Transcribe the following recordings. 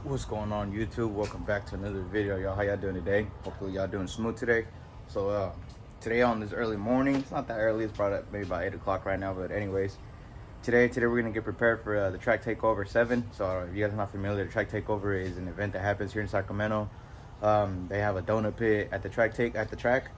What's going on, YouTube? Welcome back to another video, y'all. How y'all doing today? Hopefully y'all doing smooth today. So today on this early morning, it's not that early, it's probably maybe about 8 o'clock right now, but anyways, today we're gonna get prepared for the Track Takeover 7. So if you guys are not familiar, the Track Takeover is an event that happens here in Sacramento. They have a donut pit at the track,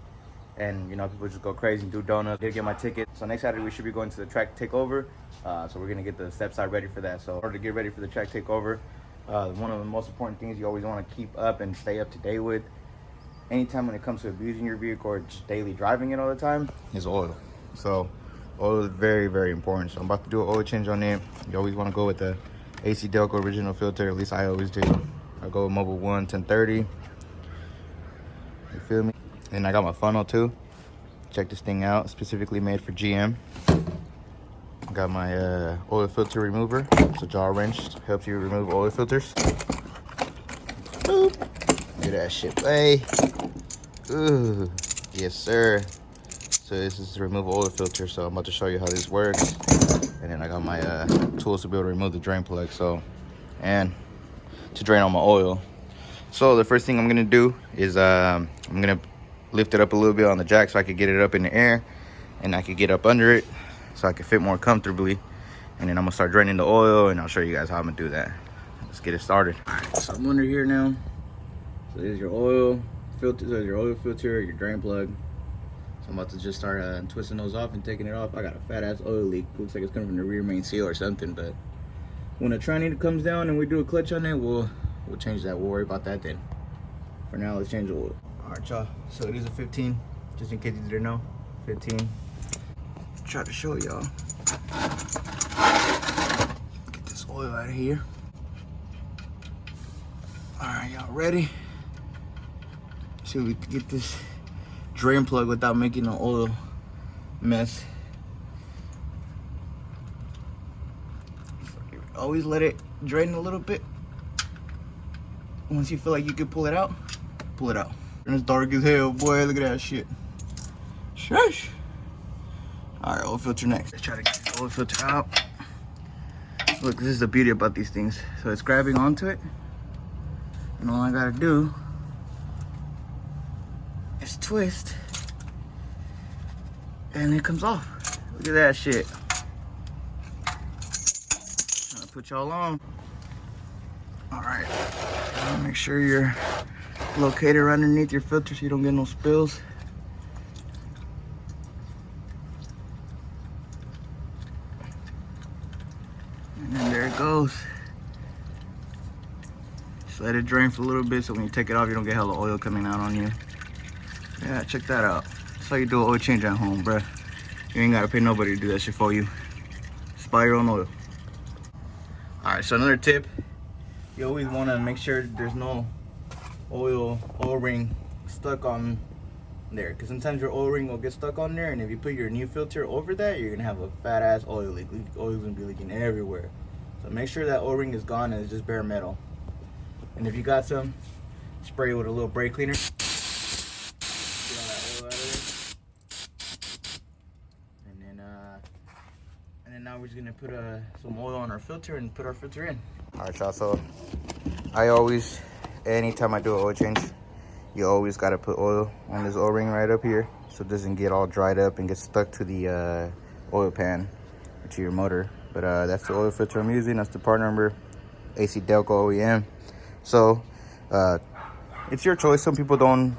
and you know, people just go crazy and do donuts. I did get my ticket, so next Saturday we should be going to the Track Takeover. So we're gonna get the step side ready for that. So in order to get ready for the Track Takeover, one of the most important things you always want to keep up and stay up to date with anytime when it comes to abusing your vehicle or just daily driving it all the time is oil. So oil is very, very important. So I'm about to do an oil change on it. You always want to go with the AC Delco original filter, at least I always do. I go with Mobile 1 1030. You feel me? And I got my funnel too. Check this thing out, specifically made for GM. Got my oil filter remover. It's a jaw wrench, helps you remove oil filters. Boop. Look at that shit play. Ooh, yes sir. So this is to remove oil filter. So I'm about to show you how this works. And then I got my tools to be able to remove the drain plug. And to drain all my oil. So the first thing I'm gonna do is I'm gonna lift it up a little bit on the jack so I could get it up in the air, and I could get up under it so I can fit more comfortably. And then I'm gonna start draining the oil, and I'll show you guys how I'm gonna do that. Let's get it started. All right, so I'm under here now. So there's your oil filter, there's your oil filter, your drain plug. So I'm about to just start twisting those off and taking it off. I got a fat ass oil leak. Looks like it's coming from the rear main seal or something, but when the tri-needle comes down and we do a clutch on it, we'll change that. We'll worry about that then. For now, let's change the oil. All right, y'all, so it is a 15, just in case you didn't know, 15. Try to show y'all. Get this oil out of here. All right, y'all ready? See if we can get this drain plug without making an oil mess. Always let it drain a little bit. Once you feel like you can pull it out, pull it out. And it's dark as hell, boy. Look at that shit. Shush. All right, oil filter next. Let's try to get the oil filter out. Look, this is the beauty about these things. So it's grabbing onto it, and all I gotta do is twist, and it comes off. Look at that shit. Trying to put y'all on. All right, make sure you're located underneath your filter so you don't get no spills. And then there it goes. Just let it drain for a little bit so when you take it off, you don't get hella oil coming out on you. Yeah, check that out. That's how you do an oil change at home, bruh. You ain't gotta pay nobody to do that shit for you. Just buy your own oil. All right, so another tip. You always wanna make sure there's no oil ring stuck on there, because sometimes your oil ring will get stuck on there, and if you put your new filter over that, you're gonna have a fat ass oil leak. Oil's gonna be leaking everywhere. So make sure that oil ring is gone and it's just bare metal. And if you got some, spray it with a little brake cleaner. Get all that oil out of there. And then now we're just gonna put some oil on our filter and put our filter in. All right, y'all. So I always, anytime I do an oil change, you always got to put oil on this O-ring right up here so it doesn't get all dried up and get stuck to the oil pan or to your motor. But that's the oil filter I'm using. That's the part number, AC Delco OEM. So it's your choice. Some people don't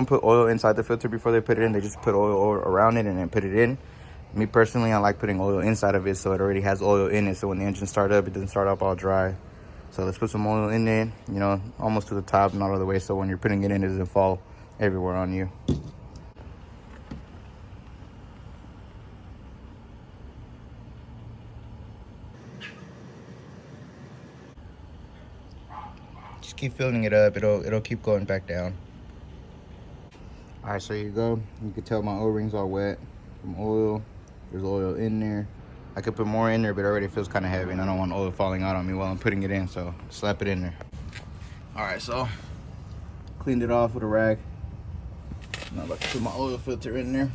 put oil inside the filter before they put it in. They just put oil around it and then put it in. Me personally, I like putting oil inside of it so it already has oil in it. So when the engine starts up, it doesn't start up all dry. So let's put some oil in there, you know, almost to the top, not all the way, so when you're putting it in, it doesn't fall everywhere on you. Just keep filling it up. It'll keep going back down. All right, so here you go. You can tell my O-rings are wet from oil. There's oil in there. I could put more in there, but it already feels kind of heavy, and I don't want oil falling out on me while I'm putting it in, so slap it in there. All right, so cleaned it off with a rag. Now I'm about to put my oil filter in there.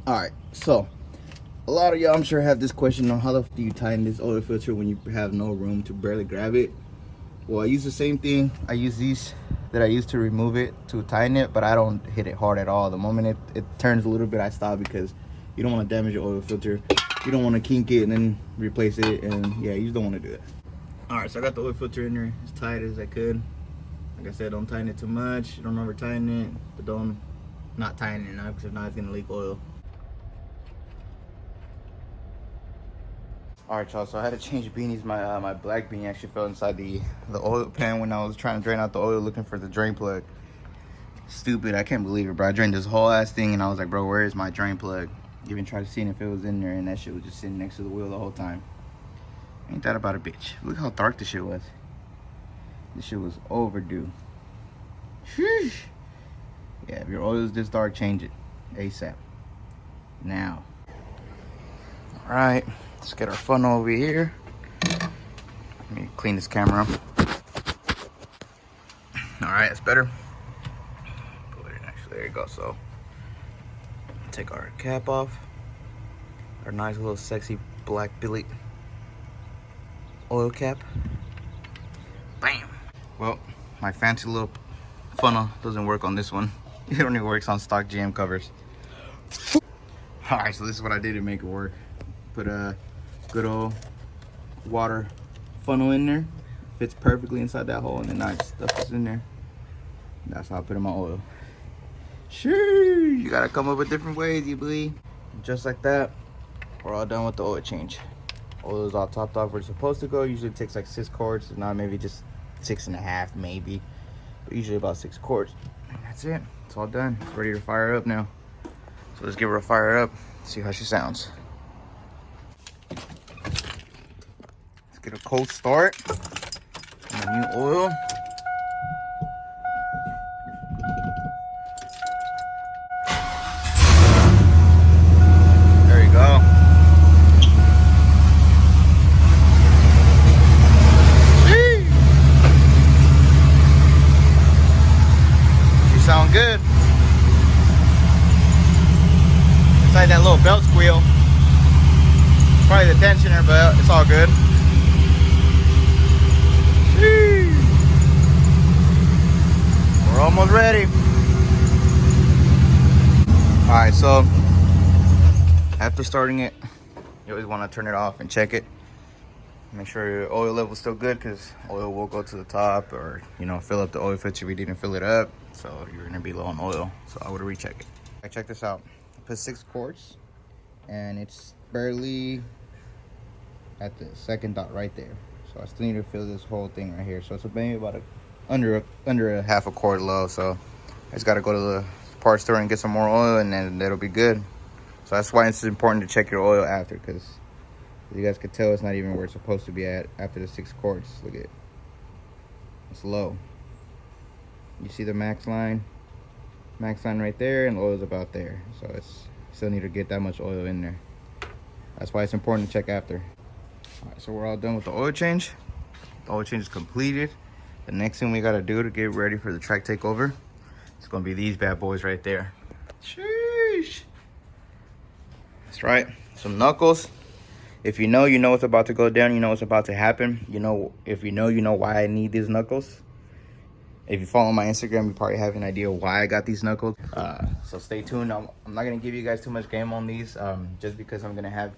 All right, so a lot of y'all, I'm sure, have this question on how the f do you tighten this oil filter when you have no room to barely grab it. Well, I use the same thing. I use these that I used to remove it to tighten it, but I don't hit it hard at all. The moment it turns a little bit, I stop, because you don't want to damage your oil filter. You don't want to kink it and then replace it, and yeah, you just don't want to do that. All right, so I got the oil filter in there as tight as I could. Like I said, don't tighten it too much. Don't over tighten it, but don't not tighten it enough, because if not, it's gonna leak oil. All right, y'all, so I had to change beanies. My black beanie actually fell inside the oil pan when I was trying to drain out the oil looking for the drain plug. Stupid, I can't believe it, bro. I drained this whole ass thing and I was like, bro, where is my drain plug? Even tried to see if it was in there, and that shit was just sitting next to the wheel the whole time. Ain't that about a bitch? Look how dark this shit was. This shit was overdue. Sheesh. Yeah, if your oil is this dark, change it ASAP. Now. All right. Let's get our funnel over here. Let me clean this camera up. All right, that's better. Put it in, actually, there you go. So, take our cap off. Our nice little sexy black Billy oil cap. Bam. Well, my fancy little funnel doesn't work on this one. It only works on stock GM covers. All right, so this is what I did to make it work. Put a good old water funnel in there. Fits perfectly inside that hole, and then I stuff this in there. That's how I put in my oil. Sure, you gotta come up with different ways, you believe. Just like that, we're all done with the oil change. Oil is all topped off where it's supposed to go. Usually it takes like 6 quarts, now maybe just 6.5 maybe, but usually about 6 quarts. And that's it. It's all done. It's ready to fire up now. So let's give her a fire up, see how she sounds. Get a cold start on the new oil. There you go. You sound good. It's like that little belt squeal. Probably the tensioner, but it's all good. We're almost ready. All right, so after starting it, you always want to turn it off and check it. Make sure your oil level is still good, because oil will go to the top, or fill up the oil filter if you didn't fill it up, so you're gonna be low on oil. So I would recheck it. I check this out. I put 6 quarts, and it's barely at the second dot right there. So I still need to fill this whole thing right here. So it's maybe about under a half a quart low. So I just got to go to the parts store and get some more oil, and then that'll be good. So that's why it's important to check your oil after, because you guys can tell it's not even where it's supposed to be at after the 6 quarts. Look at it. It's low. You see the max line right there, and the oil's about there. So it's still need to get that much oil in there. That's why it's important to check after. All right, so we're all done with the oil change. The oil change is completed. The next thing we got to do to get ready for the track takeover, it's going to be these bad boys right there. Sheesh. That's right. Some knuckles. If you know what's about to go down. You know what's about to happen. If you know why I need these knuckles. If you follow my Instagram, you probably have an idea why I got these knuckles. So stay tuned. I'm not going to give you guys too much game on these, just because I'm gonna have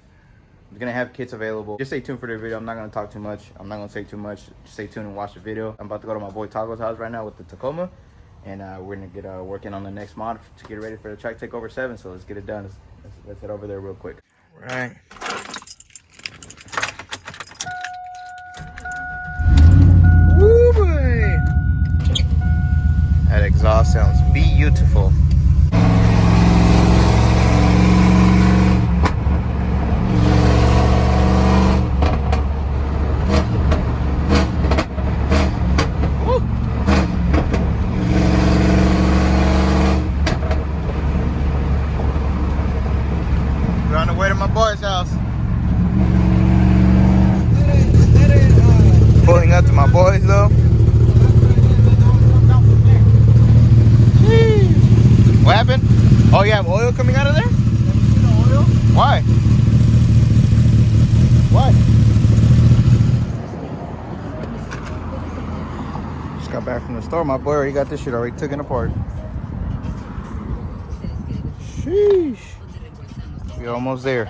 kits available. Just stay tuned for the video. I'm not gonna talk too much. I'm not gonna say too much. Just stay tuned and watch the video. I'm about to go to my boy Taco's house right now with the Tacoma, and we're gonna get working on the next mod to get ready for the Track Takeover 7. So let's get it done. Let's head over there real quick. All right. Woo boy! That exhaust sounds beautiful. Pulling up to my boys though. What happened? Oh, you have oil coming out of there? Why? Why? Just got back from the store. My boy already got this shit already taken apart. Sheesh. We're almost there.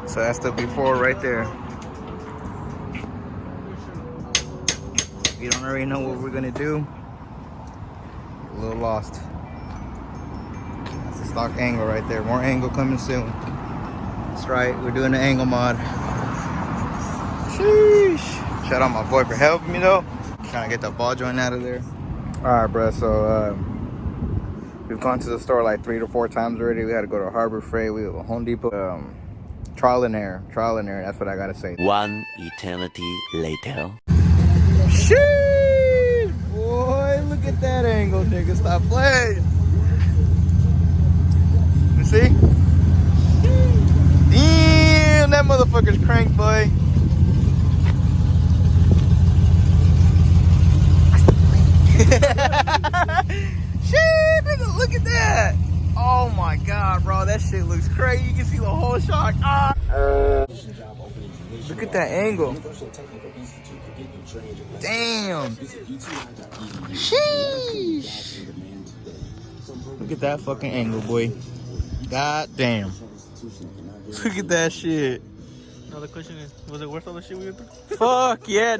So that's the before right there. If you don't already know what we're gonna do, a little lost. That's the stock angle right there. More angle coming soon. That's right, we're doing the angle mod. Sheesh. Shout out my boy for helping me though. Trying to get the ball joint out of there. Alright, bro, so we've gone to the store like 3 to 4 times already. We had to go to Harbor Freight, we have a Home Depot. Trial and error, that's what I gotta say. One eternity later. Sheesh, boy, look at that angle, nigga. Stop playing. You see? Damn, that motherfucker's cranked, boy. Shit, nigga, look at that. Oh my god, bro, that shit looks crazy. You can see the whole shock. Look at that angle. Damn. Sheesh. Look at that fucking angle, boy. God damn. Look at that shit. Now the question is, was it worth all the shit we went through? Fuck yeah.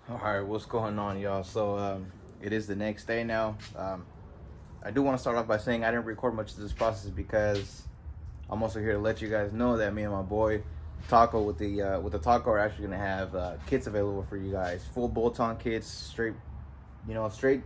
Alright, what's going on, y'all? So it is the next day now. I do want to start off by saying I didn't record much of this process because I'm also here to let you guys know that me and my boy Taco with the Taco are actually gonna have kits available for you guys. Full bolt-on kits, straight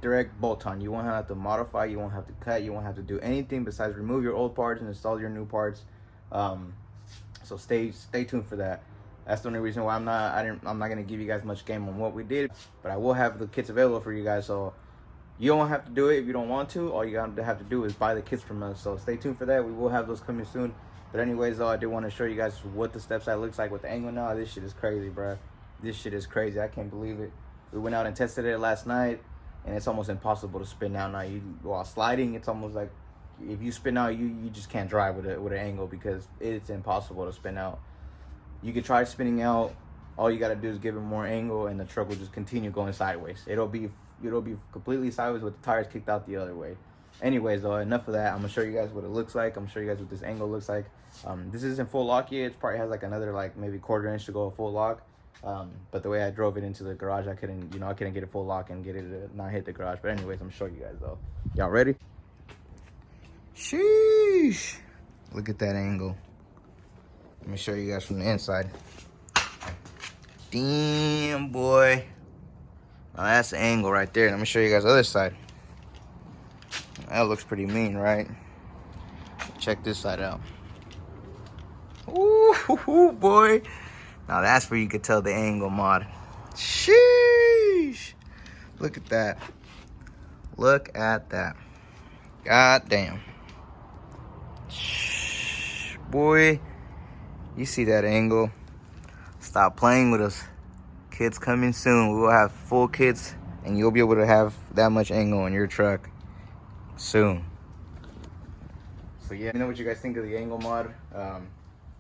direct bolt-on. You won't have to modify, you won't have to cut, you won't have to do anything besides remove your old parts and install your new parts. So stay tuned for that. That's the only reason why I'm not gonna give you guys much game on what we did, but I will have the kits available for you guys. So you don't have to do it if you don't want to. All you gotta have to do is buy the kits from us. So stay tuned for that. We will have those coming soon. But anyways, though, I did want to show you guys what the step side looks like with the angle now. This shit is crazy, bro. This shit is crazy. I can't believe it. We went out and tested it last night, and it's almost impossible to spin out now. While sliding, it's almost like if you spin out, you just can't drive with an angle because it's impossible to spin out. You could try spinning out. All you gotta do is give it more angle, and the truck will just continue going sideways. It'll be completely sideways with the tires kicked out the other way. Anyways, though, enough of that. I'm gonna show you guys what it looks like. I'm gonna show you guys what this angle looks like. This isn't full lock yet. It probably has like another maybe 1/4 inch to go full lock. But the way I drove it into the garage, I couldn't get it full lock and get it to not hit the garage. But anyways, I'm gonna show you guys though. Y'all ready? Sheesh! Look at that angle. Let me show you guys from the inside. Damn, boy. Now that's the angle right there. Let me show you guys the other side. That looks pretty mean, right? Check this side out. Ooh, boy. Now that's where you could tell the angle mod. Sheesh. Look at that. Look at that. God damn. boy. You see that angle. Stop playing with us. Kids coming soon. We will have full kits, and you'll be able to have that much angle on your truck soon. So yeah, let me know what you guys think of the angle mod.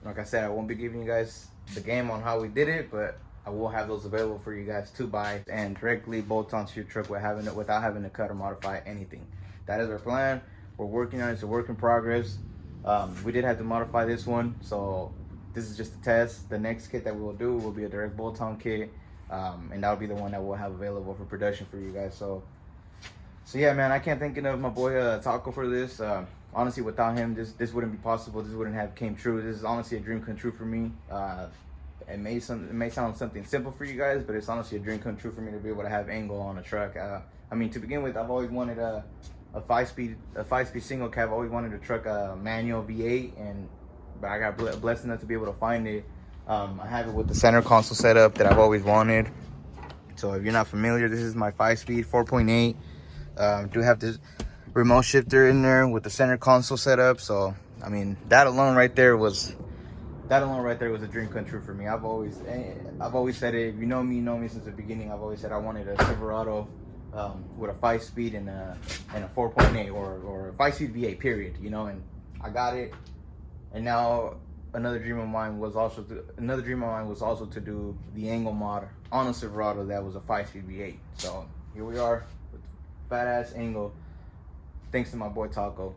Like I said, I won't be giving you guys the game on how we did it, but I will have those available for you guys to buy and directly bolt onto your truck without having to cut or modify anything. That is our plan. We're working on it. It's a work in progress. We did have to modify this one, so this is just a test. The next kit that we will do will be a direct bolt-on kit, and that'll be the one that we'll have available for production for you guys. So yeah, man, I can't thank enough of my boy Taco for this. Honestly, without him, this wouldn't be possible. This wouldn't have came true. This is honestly a dream come true for me. It may sound something simple for you guys, but it's honestly a dream come true for me to be able to have angle on a truck. I mean, to begin with, I've always wanted a 5-speed single cab. I've always wanted a truck manual V8, but I got blessed enough to be able to find it. I have it with the center console setup that I've always wanted. So if you're not familiar, this is my 5-speed 4.8. Do have this remote shifter in there with the center console setup. So I mean, that alone right there was a dream come true for me. I've always said it. If you know me since the beginning. I've always said I wanted a Silverado with a 5-speed and a 4.8 or a 5-speed V8 period. You know, and I got it. And now another dream of mine was also to do the angle mod on a Silverado that was a 5-speed V8. So here we are with fat ass angle. Thanks to my boy Taco.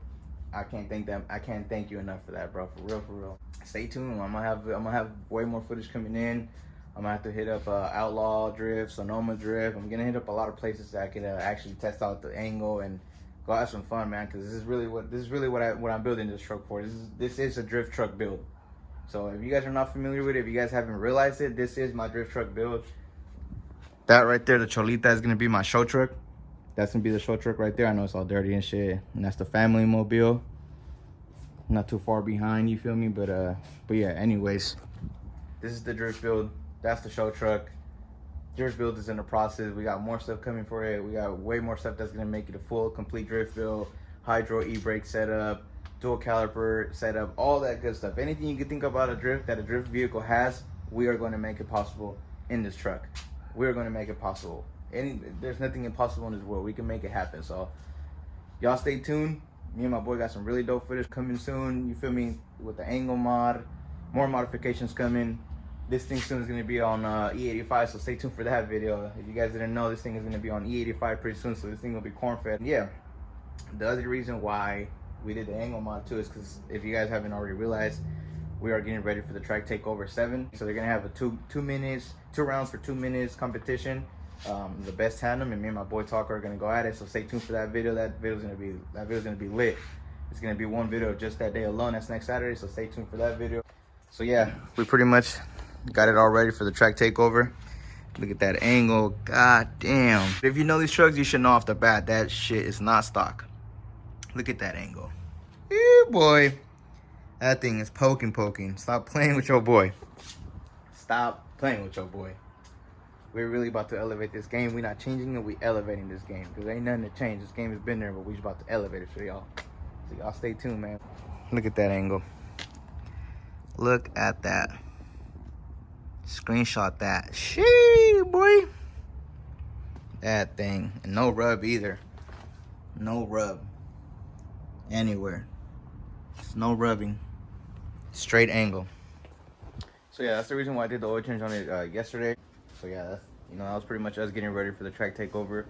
I can't thank you enough for that, bro. For real. Stay tuned. I'm gonna have way more footage coming in. I'm gonna have to hit up Outlaw Drift, Sonoma Drift. I'm gonna hit up a lot of places that I can actually test out the angle and go have some fun, man. Because this is really what I'm building this truck for. This is a drift truck build. So if you guys are not familiar with it, if you guys haven't realized it, this is my drift truck build. That right there, the Cholita, is gonna be my show truck. That's gonna be the show truck right there. I know it's all dirty and shit. And that's the family mobile. Not too far behind, you feel me? But yeah, anyways. This is the drift build. That's the show truck. Drift build is in the process. We got more stuff coming for it. We got way more stuff that's gonna make it a full, complete drift build. Hydro e-brake setup, dual caliper setup, all that good stuff. Anything you can think about that a drift vehicle has, we are gonna make it possible in this truck. We're gonna make it possible. There's nothing impossible in this world. We can make it happen. So y'all stay tuned. Me and my boy got some really dope footage coming soon. You feel me? With the angle mod, more modifications coming. This thing soon is gonna be on E85, so stay tuned for that video. If you guys didn't know, this thing is gonna be on E85 pretty soon, so this thing will be corn fed. Yeah. The other reason why we did the angle mod too is because if you guys haven't already realized, we are getting ready for the TrackTakeover 7. So they're gonna have a two rounds for 2 minutes competition. The best tandem, and me and my boy Talker are gonna go at it. So stay tuned for that video. That video's gonna be lit. It's gonna be one video just that day alone. That's next Saturday. So stay tuned for that video. So yeah, we pretty much got it all ready for the TrackTakeover. Look at that angle. God damn. If you know these trucks, you should know off the bat that shit is not stock. Look at that angle. Ew, boy. That thing is poking. Stop playing with your boy. Stop playing with your boy. We're really about to elevate this game. We're not changing it, we elevating this game. Because ain't nothing to change. This game has been there, but we just about to elevate it for y'all. So y'all stay tuned, man. Look at that angle. Look at that. Screenshot that. Shee, boy. That thing. And no rub either. No rub. Anywhere. It's no rubbing. Straight angle. So yeah, that's the reason why I did the oil change on it yesterday. So yeah, that was pretty much us getting ready for the TrackTakeover.